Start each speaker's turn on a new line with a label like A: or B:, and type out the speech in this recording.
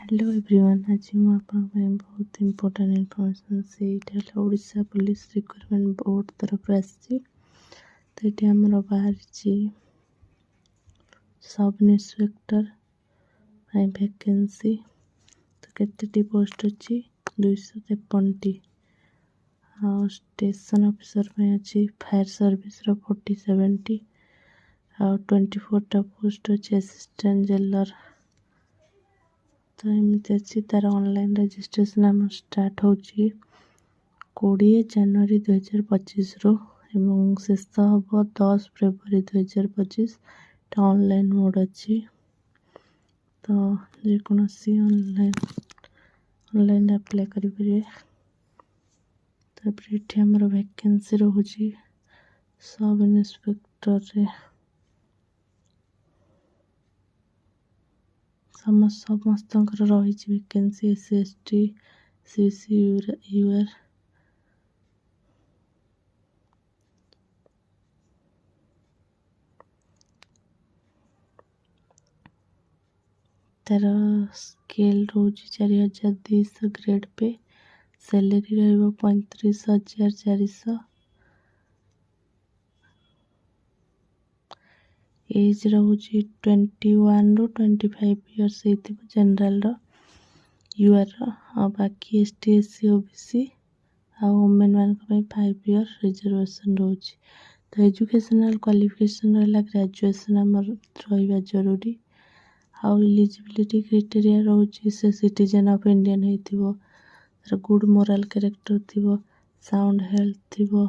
A: Hello everyone. आज बहुत important information से ओडिशा पुलिस रिक्रुटमेंट बोर्ड तरफ आसी। तो ये आमर बाहरी सब इन्स्पेक्टर वैकेंसी। तो केते पोस्ट अच्छी 253टी। स्टेशन ऑफिसर अच्छी फायर सर्विस 47टी। 24टा पोस्ट अच्छी असिस्टेंट जेलर। तो एमती अच्छी तार ऑनलाइन रजिस्ट्रेशन आम स्टार्ट हो 20 जनवरी 2025 एवं शेष हम 10 फेब्रुआरी 2025। ऑनलाइन मोड अच्छी। तो जेकोसी ऑनलाइन अप्लाई करेंगे। तापर ये आमर वैकेंसी रोचे सब इन्स्पेक्टर समस्त रही वैकेंसी SC/ST CC/UR। तार स्केल रोज 4200 ग्रेड पे। सैलरी रही 35,400। एज रोचे 21 ରୁ 25 इयर्स जनरल UR। बाकी ST SC OBC वुमेन मान 5 इयर रिजर्वेशन रोचे। तो एजुकेशनल क्वालिफिकेशन रहा ग्रेजुएशन आमर रहा जरूरी। आउ इलिजिबिलिटी क्राइटेरिया रोचे से सिटीजन ऑफ इंडियन होइथिबो, गुड मोरल कैरेक्टर थिबो, साउंड हेल्थ थिबो।